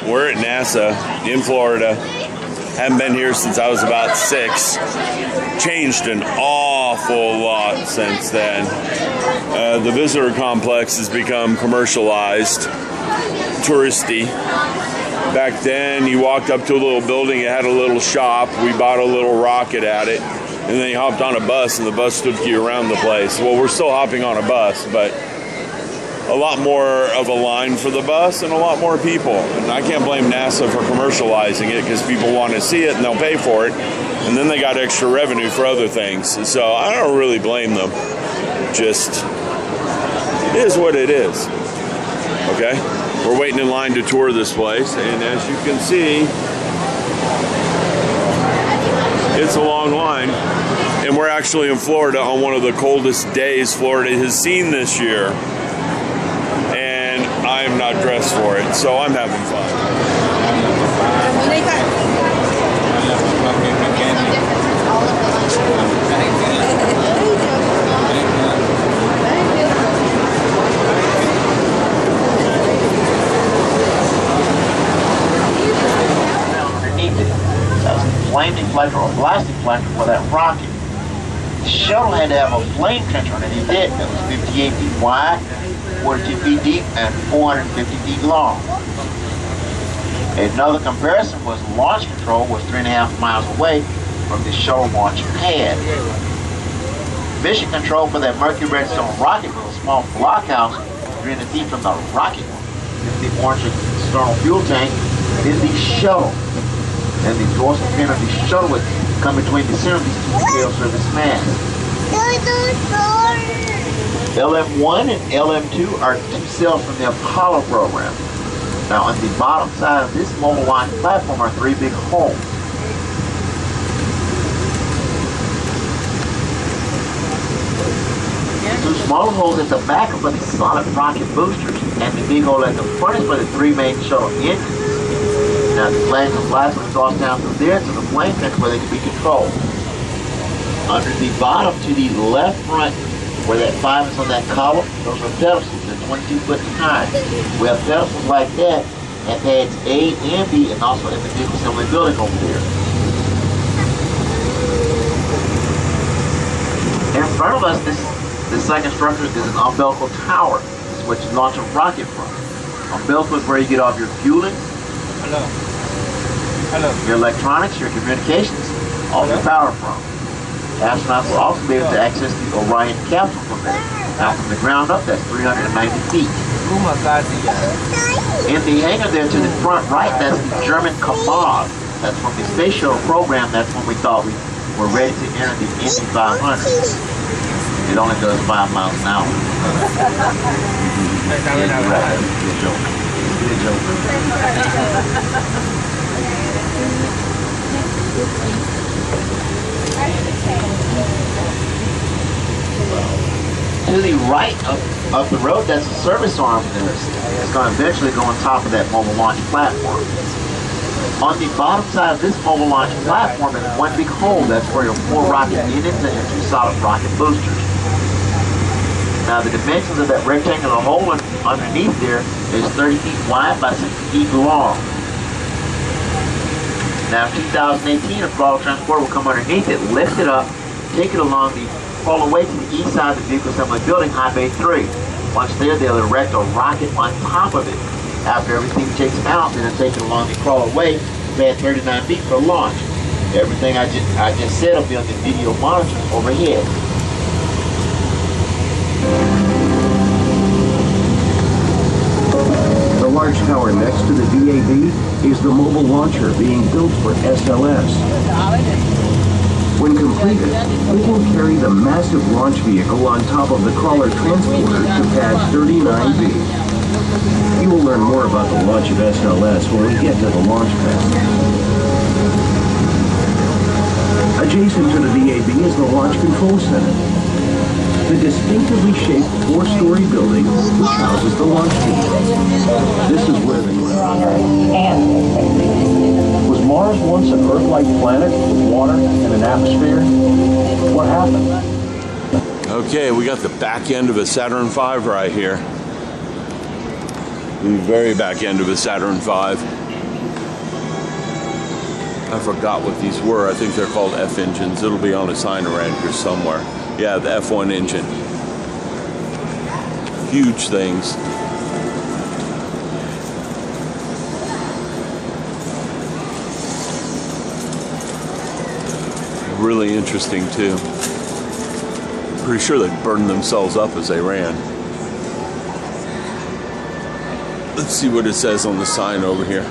we're at NASA in Florida. Haven't been here since I was about 6. Changed an awful lot since then. The visitor complex has become commercialized, touristy. Back then, you walked up to a little building, it had a little shop. We bought a little rocket at it, and then you hopped on a bus, and the bus took you around the place. Well, we're still hopping on a bus, but a lot more of a line for the bus and a lot more people. And I can't blame NASA for commercializing it because people want to see it and they'll pay for it. And then they got extra revenue for other things. So I don't really blame them. Just, it is what it is. Okay? We're waiting in line to tour this place. And as you can see, it's a long line. And we're actually in Florida on one of the coldest days Florida has seen this year. I'm not dressed for it, so I'm having fun. Underneath it, that was the flame deflector or blast deflector for that rocket. The shuttle had to have a flame trencher underneath it that was 58 feet wide, 42 feet deep, and 450 feet long. Another comparison was launch control was 3.5 miles away from the shuttle launch pad. Mission control for that Mercury Redstone rocket was a small blockhouse 300 feet from the rocket. The orange external fuel tank is the shuttle. And the dorsal fin of the shuttle would come between the center of these two tail service masts. LM1 and LM2 are 2 cells from the Apollo program. Now on the bottom side of this mobile launch platform are 3 big holes. 2 smaller holes at the back are for the solid rocket boosters, and the big hole at the front is for the 3 main shuttle engines. Now the flames and plasma exhaust down through there to the flame tank where they can be controlled. Under the bottom to the left front, where that 5 is on that column, those are pedestals. They're 22 foot high. We have pedestals like that at pads A and B, and also in the vehicle assembly building over there. In front of us, this second structure is an umbilical tower. This is what you launch a rocket from. Umbilical is where you get all of your fueling, your electronics, your communications, all your power from. Astronauts will also be able to access the Orion capsule from there. Now from the ground up, that's 390 feet. In the hangar there to the front right, that's the German Commode. That's from the space shuttle program. That's when we thought we were ready to enter the Indy 500. It only does 5 miles an hour. To the right of the road, that's the service arm there. It's going to eventually go on top of that mobile launch platform. On the bottom side of this mobile launch platform is 1 big hole. That's for your 4 rocket units and your 2 solid rocket boosters. Now the dimensions of that rectangular hole underneath there is 30 feet wide by 60 feet long. Now in 2018, a throttle transporter will come underneath it, lift it up, take it along all the way to the east side of the vehicle assembly building, High Bay 3. Once there, they'll erect a rocket on top of it. After everything checks out, then they'll take it along the crawlerway to pad 39 feet for launch. Everything I just said will be on the video monitor overhead. The large tower next to the VAB is the mobile launcher being built for SLS. When completed, it will carry the massive launch vehicle on top of the crawler transporter to pad 39B. You will learn more about the launch of SLS when we get to the launch pad. Adjacent to the VAB is the Launch Control Center, the distinctively shaped 4-story building which houses the launch team. This is where the Was Mars once an Earth-like planet with water and an atmosphere? What happened? Okay, we got the back end of a Saturn V right here. The very back end of a Saturn V. I forgot what these were. I think they're called F engines. It'll be on a sign around here somewhere. Yeah, the F1 engine. Huge things. Really interesting too. Pretty sure they burned themselves up as they ran. Let's see what it says on the sign over here.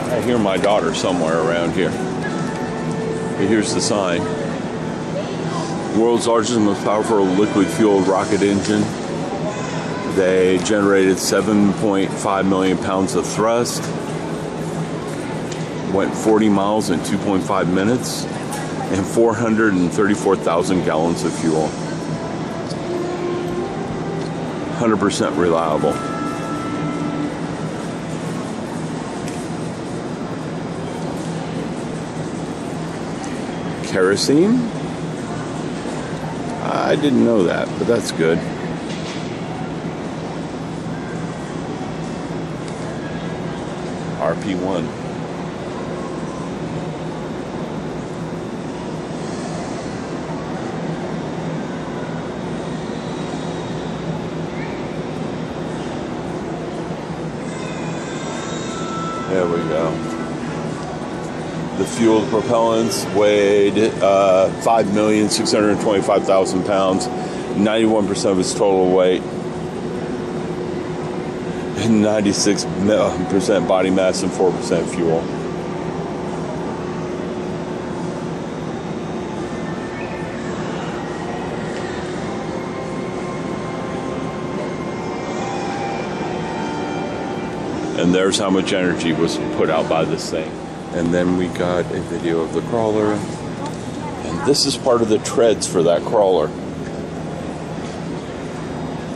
I hear my daughter somewhere around here. But here's the sign. World's largest and most powerful liquid-fueled rocket engine. They generated 7.5 million pounds of thrust. Went 40 miles in 2.5 minutes. And 434,000 gallons of fuel. 100% reliable. Kerosene? I didn't know that, but that's good. RP1. There we go. The fuel propellants weighed 5,625,000 pounds, 91% of its total weight, and 96% body mass and 4% fuel. And there's how much energy was put out by this thing. And then we got a video of the crawler. And this is part of the treads for that crawler.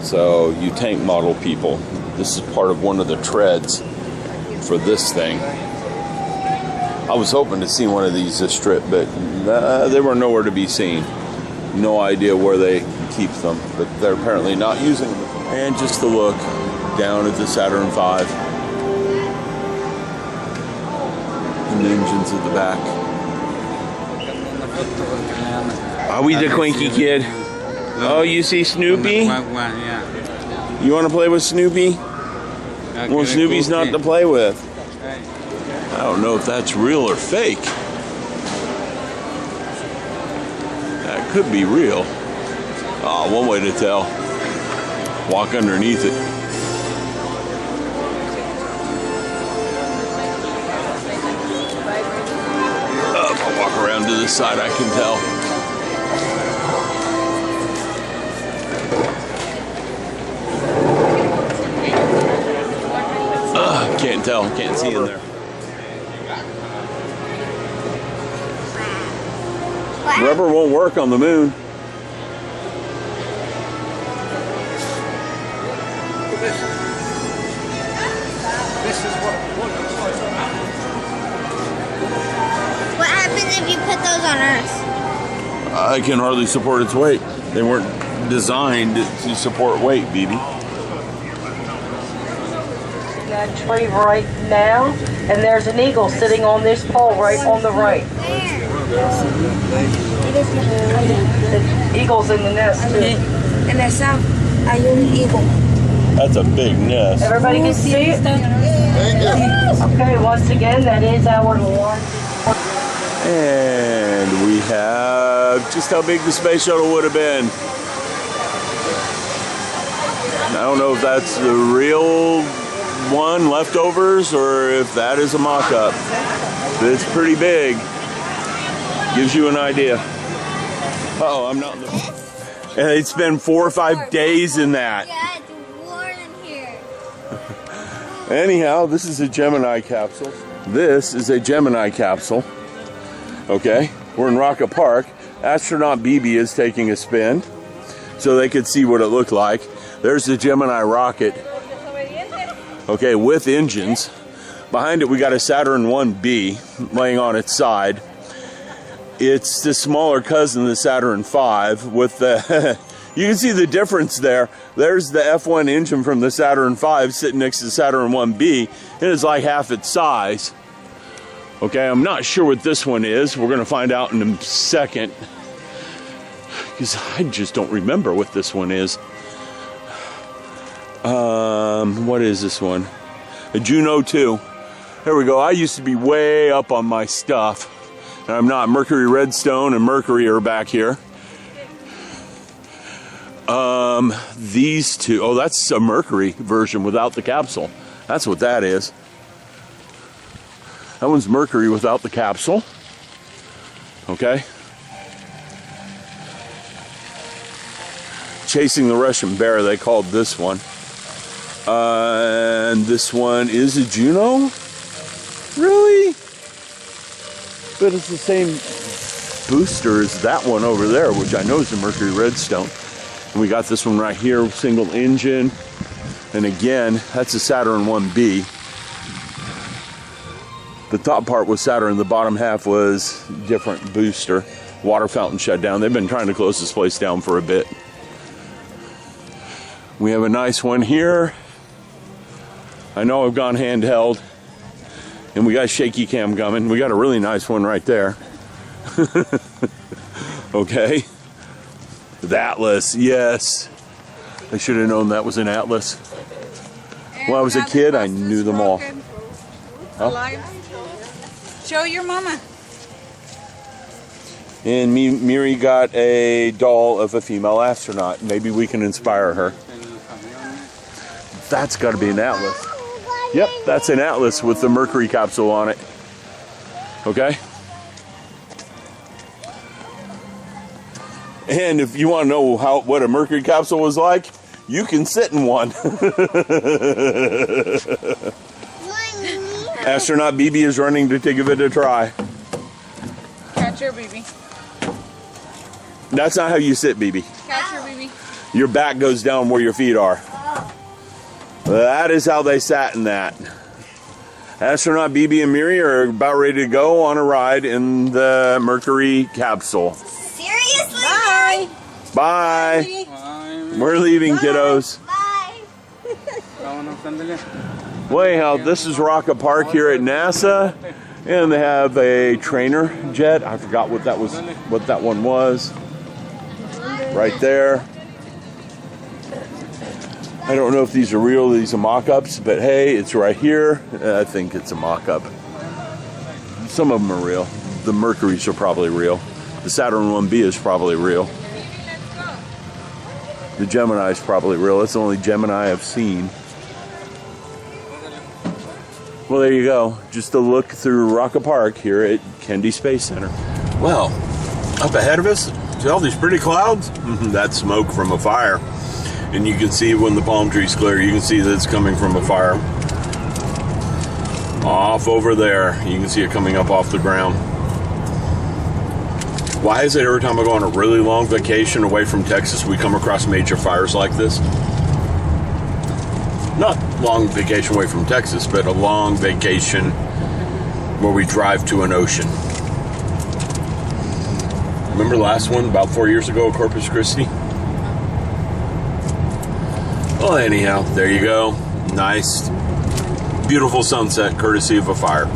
So you tank model people, this is part of one of the treads for this thing. I was hoping to see one of these this trip, but they were nowhere to be seen. No idea where they keep them, but they're apparently not using them. And just to look down at the Saturn V. And the engines at the back. Are we the Quinky kid? Oh, you see Snoopy? You want to play with Snoopy? Well, Snoopy's not to play with. I don't know if that's real or fake. That could be real. Oh, one way to tell. Walk underneath it. I'll walk around to this side, I can tell. Can't tell, can't see in there. Rubber won't work on the moon. What happens if you put those on Earth? I can hardly support its weight. They weren't designed to support weight, BB. That tree right now, and there's an eagle sitting on this pole right on the right. The eagle's in the nest too. And that's how I use eagle. That's a big nest. Everybody can see it? Okay, once again, that is our launch. And we have just how big the space shuttle would have been. I don't know if that's the real one, leftovers, or if that is a mock-up. But it's pretty big. Gives you an idea. Uh-oh, I'm not in the... And it's been 4 or 5 days in that. Yeah, it's warm in here. Anyhow, this is a Gemini capsule. This is a Gemini capsule. Okay, we're in Rocket Park. Astronaut BB is taking a spin so they could see what it looked like. There's the Gemini rocket. Okay, with engines. Behind it, we got a Saturn 1B laying on its side. It's the smaller cousin of the Saturn V with the You can see the difference there. There's the F1 engine from the Saturn V sitting next to the Saturn 1B, and it's like half its size. Okay, I'm not sure what this one is. We're going to find out in a second, because I just don't remember what this one is. What is this one? A Juno 2. There we go. I used to be way up on my stuff, and I'm not. Mercury Redstone and Mercury are back here. These two, oh, that's a Mercury version without the capsule. That's what that is. That one's Mercury without the capsule. Okay. Chasing the Russian Bear, they called this one. And this one is a Juno? Really? But it's the same booster as that one over there, which I know is the Mercury Redstone. And we got this one right here, single engine. And again, that's a Saturn 1B. The top part was Saturn, the bottom half was different booster. Water fountain shut down. They've been trying to close this place down for a bit. We have a nice one here. I know I've gone handheld. And we got shaky cam coming. We got a really nice one right there. Okay. The Atlas, yes. I should have known that was an Atlas. When I was a kid, I knew them all. Huh? Show your mama. And Miri got a doll of a female astronaut. Maybe we can inspire her. That's got to be an Atlas. Yep, that's an Atlas with the Mercury capsule on it. Okay? And if you want to know what a Mercury capsule was like, you can sit in one. Astronaut BB is running to give it a try. Catch her, BB. That's not how you sit, BB. Catch her, BB. Your back goes down where your feet are. That is how they sat in that. Astronaut BB and Miri are about ready to go on a ride in the Mercury capsule. Seriously? Bye. Bye. We're leaving, kiddos. Bye. Well, anyhow, this is Rocket Park here at NASA, and they have a trainer jet. I forgot what that one was. Right there. I don't know if these are real, these are mock-ups, but hey, it's right here. I think it's a mock-up. Some of them are real. The Mercuries are probably real. The Saturn 1B is probably real. The Gemini is probably real. That's the only Gemini I've seen. Well, there you go. Just a look through Rocket Park here at Kennedy Space Center. Well, up ahead of us, see all these pretty clouds? That's smoke from a fire. And you can see when the palm trees clear, you can see that it's coming from a fire. Off over there, you can see it coming up off the ground. Why is it every time I go on a really long vacation away from Texas, we come across major fires like this? Not long vacation away from Texas, but a long vacation where we drive to an ocean. Remember the last one, about 4 years ago at Corpus Christi? Well, anyhow, there you go. Nice, beautiful sunset courtesy of a fire.